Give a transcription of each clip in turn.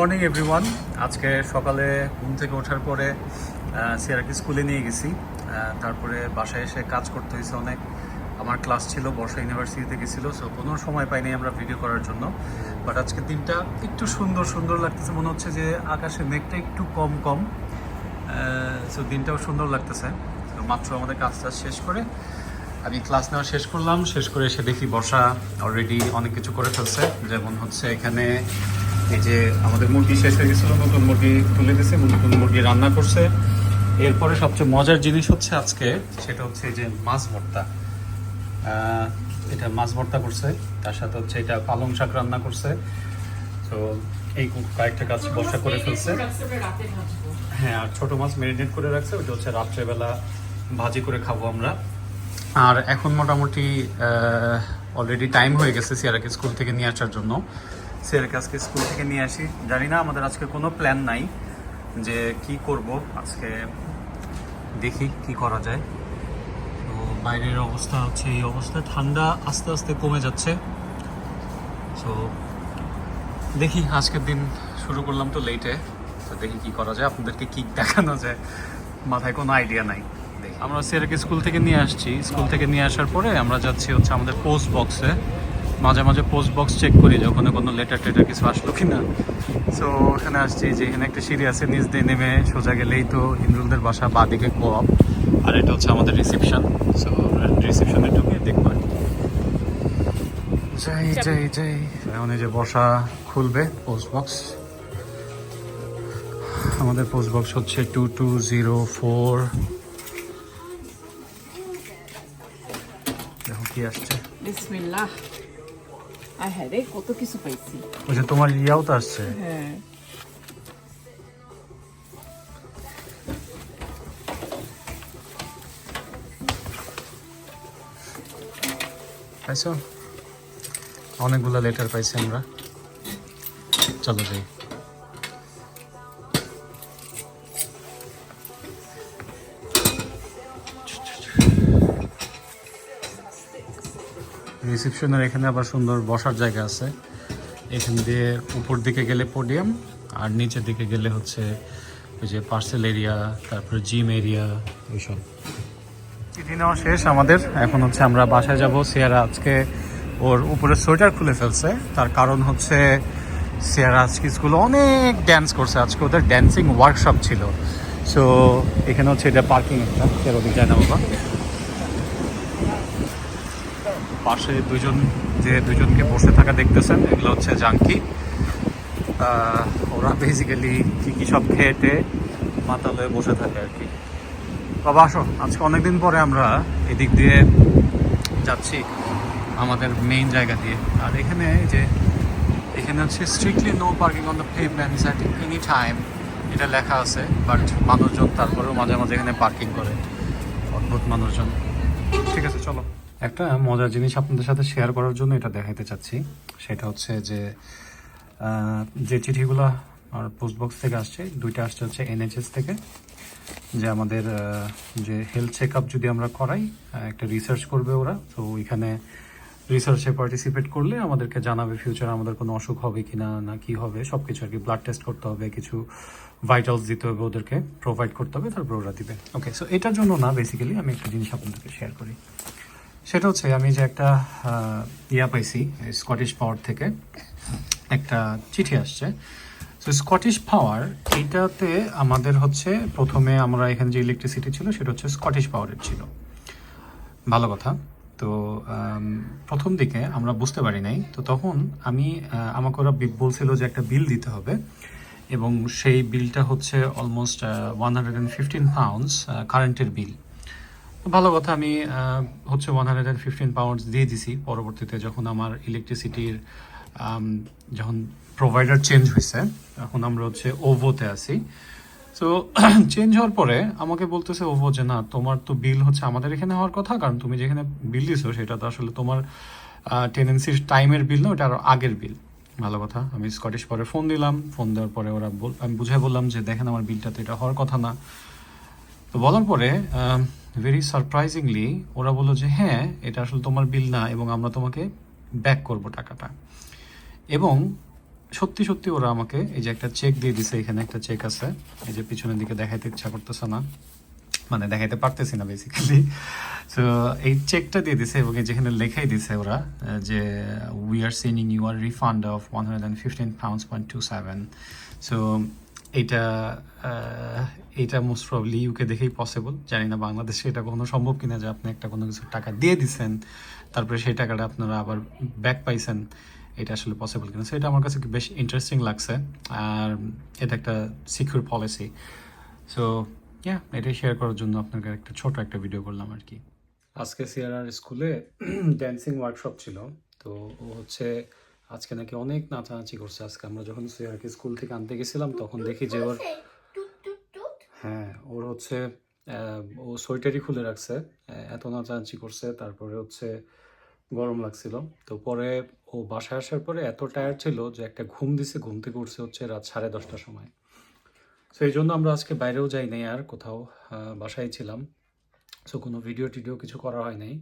Morning everyone. আজকে সকালে ঘুম থেকে ওঠার পরে সিয়ারাকে স্কুলে নিয়ে গেছি। তারপরে বাসায় এসে কাজ করতে হয়েছে অনেক। আমার ক্লাস ছিল, বর্ষা ইউনিভার্সিটিতে গেছিলো, সো কোনো সময় পাইনি আমরা ভিডিও করার জন্য। বাট আজকে দিনটা একটু সুন্দর সুন্দর লাগতেছে, মনে হচ্ছে যে আকাশে মেঘটা একটু কম কম। সো দিনটাও সুন্দর লাগতেছে। তো মাত্র আমাদের কাজটা শেষ করে আমি ক্লাস নেওয়া শেষ করলাম। শেষ করে এসে দেখি বর্ষা অলরেডি অনেক কিছু করে ফেলছে। যেমন হচ্ছে এখানে এই যে আমাদের মুরগি শেষ হয়ে গেছিলো, নতুন মুরগি তুলে দিয়েছে, নতুন মুরগি রান্না করছে। এরপরে সবচেয়ে মজার জিনিস হচ্ছে আজকে, সেটা হচ্ছে এই যে মাছ ভর্তা। এটা মাছ ভর্তা করছে, তার সাথে হচ্ছে এটা পালং শাক রান্না করছে। তো এই কয়েকটা কাজ বর্ষা করে ফেলছে। হ্যাঁ, আর ছোটো মাছ ম্যারিনেট করে রাখছে, ওটা হচ্ছে রাত্রেবেলা ভাজি করে খাবো আমরা। আর এখন মোটামুটি অলরেডি টাইম হয়ে গেছে সিয়ারাকে স্কুল থেকে নিয়ে আসার জন্য। সিয়ারাকে আজকে স্কুল থেকে নিয়ে আসি। জানি না, আমাদের আজকে কোনো প্ল্যান নাই যে কি করব আজকে, দেখি কি করা যায়। তো বাইরের অবস্থা হচ্ছে এই অবস্থা, ঠান্ডা আস্তে আস্তে কমে যাচ্ছে। সো দেখি, আজকের দিন শুরু করলাম তো লেটে, তো দেখি কি করা যায়, আপনাদেরকে কি দেখানো যায়, মাথায় কোনো আইডিয়া নাই। আমরা সিয়ারাকে স্কুল থেকে নিয়ে আসছি। স্কুল থেকে নিয়ে আসার পরে আমরা যাচ্ছি হচ্ছে আমাদের পোস্ট বক্সে। মাঝে মাঝে পোস্ট বক্স চেক করি যখন কোনো লেটার টেটার কিছু আসলো কি না। সো ওখানে আসছি, যে এখানে একটা সিঁড়ি আছে, নিচ দিয়ে নেমে সোজা গেলেই তো ইমরুলদের বাসা, বাদিকে কোঅপ, আর এটা হচ্ছে আমাদের রিসেপশন। সো রিসেপশনে ঢুকে দেখবো আর কি। যাই যাই যাই, এখন এই যে বসা খুলবে পোস্ট বক্স। আমাদের পোস্ট বক্স হচ্ছে 2204। দেখো কি আসছে। বিসমিল্লাহ। হ্যাঁ রে, কত কিছু পাইছি। ওই যে তোমার ইয়াও তো আসছে। হ্যাঁ, পাইছো? অনেকগুলো লেটার পাইছি আমরা। চলো যাই। রিসেপশনের এখানে আবার সুন্দর বসার জায়গা আছে। এখান দিয়ে উপর দিকে গেলে পোডিয়াম, আর নিচের দিকে গেলে হচ্ছে ওই যে পার্সেল এরিয়া, তারপরে জিম এরিয়া, ওইসব। চিঠি নেওয়া শেষ আমাদের। এখন হচ্ছে আমরা বাসায় যাব। সিয়ারা আজকে ওর উপরে সোয়েটার খুলে ফেলছে, তার কারণ হচ্ছে সিয়ারা আজকে স্কুলে অনেক ড্যান্স করছে। আজকে ওদের ড্যান্সিং ওয়ার্কশপ ছিল। সো এখানে হচ্ছে এটা পার্কিং, একটা তেরো দিক যায় না বাবা। পাশে দুজনকে বসে থাকা দেখতেছেন, এগুলো হচ্ছে জাঙ্কি। ওরা বেসিক্যালি কি সব খেয়েটে মাতাল হয়ে বসে থাকে আর কি। বাবা আসো, আজকে অনেকদিন পরে আমরা এদিক দিয়ে যাচ্ছি আমাদের মেইন জায়গা দিয়ে। আর এখানে এখানে হচ্ছে strictly no parking on the pavements at any time, এটা লেখা আছে। বাট মানুষজন তারপরেও মাঝে মাঝে এখানে পার্কিং করে, অদ্ভুত মানুষজন। ঠিক আছে, চলো। একটা মজার জিনিস আপনাদের সাথে শেয়ার করার জন্য এটা দেখাতে চাচ্ছি। সেটা হচ্ছে যে চিঠিগুলো আর পোস্ট বক্স থেকে আসছে, দুইটা আসছে হচ্ছে NHS থেকে, যে আমাদের যে হেলথ চেক আপ যদি আমরা করাই, একটা রিসার্চ করবে ওরা। তো ওইখানে রিসার্চে পার্টিসিপেট করলে আমাদেরকে জানাবে ফিউচারে আমাদের কোনো অসুখ হবে কি না, না কি হবে, সব কিছু আর কি। ব্লাড টেস্ট করতে হবে, কিছু ভাইটালস দিতে হবে, ওদেরকে প্রোভাইড করতে হবে, তারপর ওরা দিবে। ওকে, সো এটার জন্য না, বেসিক্যালি আমি একটা জিনিস আপনাদেরকে শেয়ার করি। সেটা হচ্ছে আমি যে একটা পাইছি স্কটিশ পাওয়ার থেকে, একটা চিঠি আসছে। তো স্কটিশ পাওয়ার, এইটাতে আমাদের হচ্ছে প্রথমে আমরা এখানে যে ইলেকট্রিসিটি ছিল সেটা হচ্ছে স্কটিশ পাওয়ারের ছিল। ভালো কথা। তো প্রথম দিকে আমরা বুঝতে পারি নাই। তো তখন আমাকে ওরা বলছিল যে একটা বিল দিতে হবে, এবং সেই বিলটা হচ্ছে অলমোস্ট 115 পাউন্ডস কারেন্টের বিল। ভালো কথা, আমি হচ্ছে 115 পাউন্ডস দিয়ে দিছি। পরবর্তীতে যখন আমার ইলেকট্রিসিটির যখন প্রোভাইডার চেঞ্জ হয়েছে, এখন আমরা হচ্ছে ওভোতে আছি। তো চেঞ্জ হওয়ার পরে আমাকে বলতেছে ওভো যে না, তোমার তো বিল হচ্ছে আমাদের এখানে হওয়ার কথা, কারণ তুমি যেখানে বিল দিছো সেটা তো আসলে তোমার টেনেন্সির টাইমের বিল না, ওটা আরও আগের বিল। ভালো কথা, আমি স্কটিশ পরে ফোন দিলাম। ফোন দেওয়ার পরে আমি বুঝাই বললাম যে দেখেন, আমার বিলটা তো এটা হওয়ার কথা না। তো বলার পরে ভেরি সারপ্রাইজিংলি ওরা বললো যে হ্যাঁ, এটা আসলে তোমার বিল না, এবং আমরা তোমাকে ব্যাক করব টাকাটা। এবং সত্যি সত্যি ওরা আমাকে এই যে একটা চেক দিয়ে দিছে, এখানে একটা চেক আছে, এই যে পিছনের দিকে দেখাইতে ইচ্ছা করতেছে না, মানে দেখাইতে পারতেছি না বেসিক্যালি। সো এই চেকটা দিয়ে দিছে এবং এই যেখানে লেখাই দিছে ওরা যে we are sending you are refund of £115.27। So এইটা এইটা মোস্ট প্রবলি ইউকে দেখেই পসিবল, জানি না বাংলাদেশে এটা কখনো সম্ভব কিনা যে আপনি একটা কোনো কিছু টাকা দিয়ে দিচ্ছেন তারপরে সেই টাকাটা আপনারা আবার ব্যাক পাইছেন, এটা আসলে পসিবল কিনা। সো এটা আমার কাছে বেশ ইন্টারেস্টিং লাগছে, আর এটা একটা সিকিউর পলিসি। সো এটাই শেয়ার করার জন্য আপনাকে একটা ছোট একটা ভিডিও করলাম আর কি। আজকে সিআরআর স্কুলে ড্যান্সিং ওয়ার্কশপ ছিল, তো ও হচ্ছে আজকে নাকি অনেক নাচানাচি করছে। আজকে আমরা যখন সিআরকে স্কুল থেকে আনতে গেছিলাম তখন দেখি যে ওর, হ্যাঁ ওর হচ্ছে ও সোয়েটারই খুলে রাখছে, এত নাচানাচি করছে। তারপরে হচ্ছে গরম লাগছিল, তো পরে ও বাসায় আসার পরে এত টায়ার্ড ছিল যে একটা ঘুম দিছে, ঘুম থেকে উঠছে হচ্ছে রাত 10:30টার সময়। সো এই জন্য আমরা আজকে বাইরেও যাই নাই আর কোথাও, বাসায় ছিলাম। সো কোনো ভিডিও টিডিও কিছু করা হয় নাই।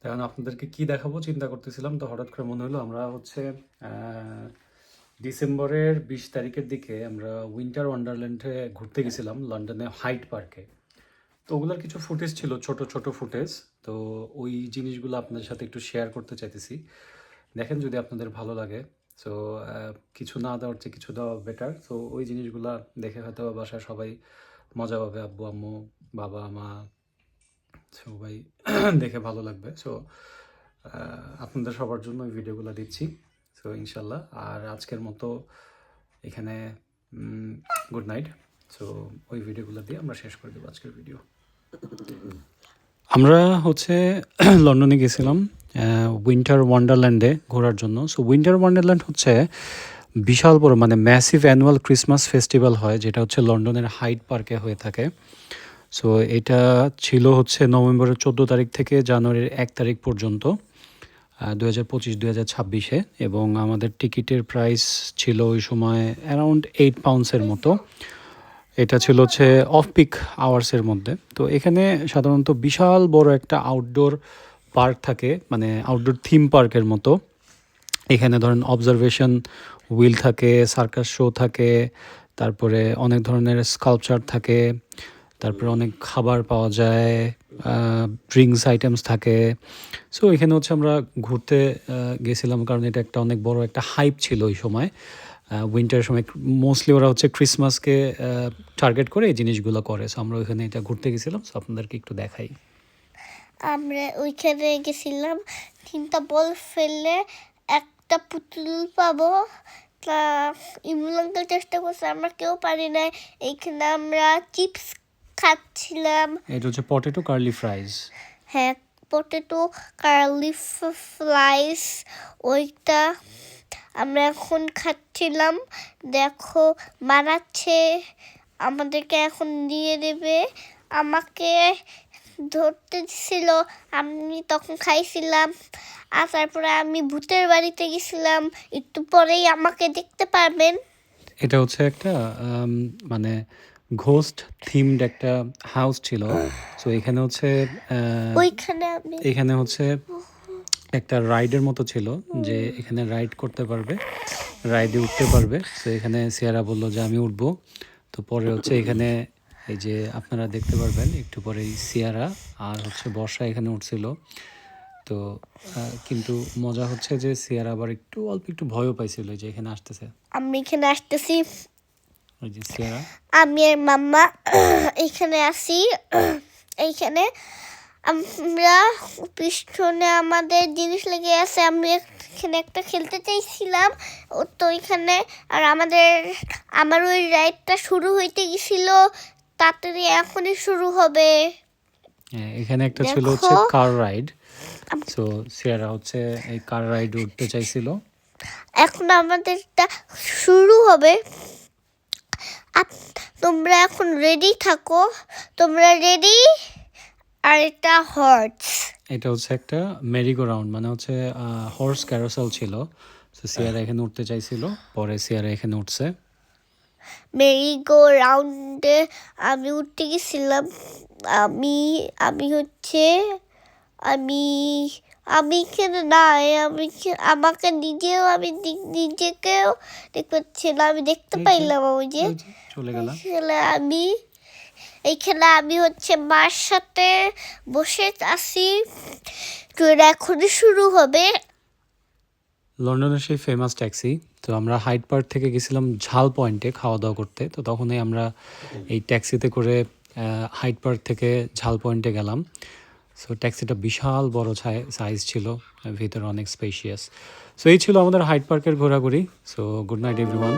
তখন আপনাদেরকে কি দেখাবো চিন্তা করতেছিলাম, তো হঠাৎ করে মনে হলো আমরা হচ্ছে ডিসেম্বরের 20 তারিখের দিকে আমরা উইন্টার ওয়ান্ডারল্যান্ডে ঘুরতে গেছিলাম লন্ডনে হাইড পার্কে। তো ওগুলোর কিছু ফুটেজ ছিল, ছোট ছোট ফুটেজ, তো ওই জিনিসগুলো আপনাদের সাথে একটু শেয়ার করতে চাইতেছি। দেখেন যদি আপনাদের ভালো লাগে। সো কিছু না দেওয়ার চেয়ে কিছু দেওয়া বেটার। সো ওই জিনিসগুলো দেখে হয়তো বাসায় সবাই মজা পাবে, আব্বু আম্মু বাবা মা সবাই দেখে ভালো লাগবে। সো আপনাদের সবার জন্য ওই ভিডিওগুলো দিচ্ছি। সো ইনশাল্লাহ, আর আজকের মতো এখানে গুড নাইট। সো ওই ভিডিওগুলো দিয়ে আমরা শেষ করে দেবো আজকের ভিডিও। আমরা হচ্ছে লন্ডনে গেছিলাম উইন্টার ওয়ান্ডারল্যান্ডে ঘোরার জন্য। সো উইন্টার ওয়ান্ডারল্যান্ড হচ্ছে বিশাল বড়, মানে ম্যাসিভ অ্যানুয়াল ক্রিসমাস ফেস্টিভ্যাল হয়, যেটা হচ্ছে লন্ডনের হাইড পার্কে হয়ে থাকে। সো এটা ছিল হচ্ছে নভেম্বরের 14 তারিখ থেকে জানুয়ারির 1 তারিখ পর্যন্ত 2025-2026-এ, এবং আমাদের টিকিটের প্রাইস ছিল ওই সময় অ্যারাউন্ড £8 মতো। এটা ছিল হচ্ছে অফ পিক আওয়ার্সের মধ্যে। তো এখানে সাধারণত বিশাল বড় একটা আউটডোর পার্ক থাকে, মানে আউটডোর থিম পার্কের মতো। এখানে ধরেন অবজারভেশন হুইল থাকে, সার্কাস শো থাকে, তারপরে অনেক ধরনের স্কাল্পচার থাকে, তারপরে অনেক খাবার পাওয়া যায়, ড্রিঙ্কস আইটেমস থাকে। সো এখানে হচ্ছে আমরা ঘুরতে গেছিলাম, কারণ এটা একটা অনেক বড় একটা হাইপ ছিল ওই সময়। উইন্টারের সময় মোস্টলি ওরা হচ্ছে ক্রিসমাসকে টার্গেট করে এই জিনিসগুলো করে। সো আমরা ওইখানে এটা ঘুরতে গেছিলাম, সো আপনাদেরকে একটু দেখাই। আমরা ওইখানে গেছিলাম, 3টা বল ফেললে একটা পুতুল পাবো, তা ইমুলাঙ্কেল চেষ্টা করছে, আমরা কেউ পারি না। এইখানে আমরা চিপস খাচ্ছিলাম। এটা হচ্ছে পটেটো কার্লি ফ্রাইজ। হ্যাঁ, পটেটো কার্লি ফ্রাইস, ওইটা আমরা এখন খাচ্ছিলাম। দেখো বানাচ্ছে, আমাদেরকে এখন দিয়ে দেবে। আমাকে ধরতে দিছিল, আমি তখন খাইছিলাম। আর তারপরে আমি ভূতের বাড়িতে গেছিলাম, একটু পরেই আমাকে দেখতে পারবেন। এটা হচ্ছে একটা মানে ঘোস্ট থিমড একটা হাউস ছিল। সো এখানে হচ্ছে ওইখানে আমি এখানে হচ্ছে একটা রাইডের মতো ছিল, যে এখানে রাইড করতে পারবে, রাইডে উঠতে পারবে। তো এখানে সিয়ারা বললো যে আমি উঠবো। তো পরে হচ্ছে এখানে এই যে আপনারা দেখতে পারবেন একটু পরে সিয়ারা আর হচ্ছে বর্ষা এখানে উঠছিল। তো কিন্তু মজা হচ্ছে যে সিয়ারা আবার একটু অল্প একটু ভয়ও পাইছিল যে এখানে আসতেছে। আমি এখানে আসতেছি, ওই যে সিয়ারা, আমি আর মাম্মা এখানে আসি। এইখানে আমরা পিছনে আমাদের জিনিস লেগে আছে, আমি এখানে একটা খেলতে চাইছিলাম, ও তো এখানে। আর আমার ওই রাইডটা শুরু হইতে গেছিল, তাড়াতাড়ি এখনই শুরু হবে। এখানে একটা ছিল হচ্ছে কার রাইড। সো সিয়ারা হচ্ছে এই কার রাইড উঠতে চাইছিল। এখন আমাদেরটা শুরু হবে। তোমরা এখন রেডি থাকো, তোমরা রেডি? আর এটা হর্স, এটা হচ্ছে একটা মেরিগো রাউন্ড, মানে হচ্ছে হর্স ক্যারোসেল ছিল। তো সিয়ারা এখানে উঠতে চাইছিল, পরে সিয়ারা এখানে উঠছে। মেরিগো রাউন্ডে আমি উঠতে গেছিলাম। আমি আমি হচ্ছে আমি আমি এখানে নাই, আমাকে নিজেও আমি নিজেকেও দেখতে পাচ্ছি না, আমি দেখতে এই যে, পাইলাম ওই যে ওই যে চলে গেলাম। এইখানে আমি হচ্ছে মার সাথে বসে আছি, ট্রেন এখনই শুরু হবে। লন্ডনের সেই ফেমাস ট্যাক্সি। তো আমরা হাইড পার্ক থেকে গেছিলাম ঝাল পয়েন্টে খাওয়া দাওয়া করতে। তো তখনই আমরা এই ট্যাক্সিতে করে হাইড পার্ক থেকে ঝাল পয়েন্টে গেলাম। সো ট্যাক্সিটা বিশাল বড় সাইজ ছিল, ভিতরে অনেক স্পেশিয়াস। সো এই ছিল আমাদের হাইড পার্কের ঘোরাঘুরি। So good night everyone.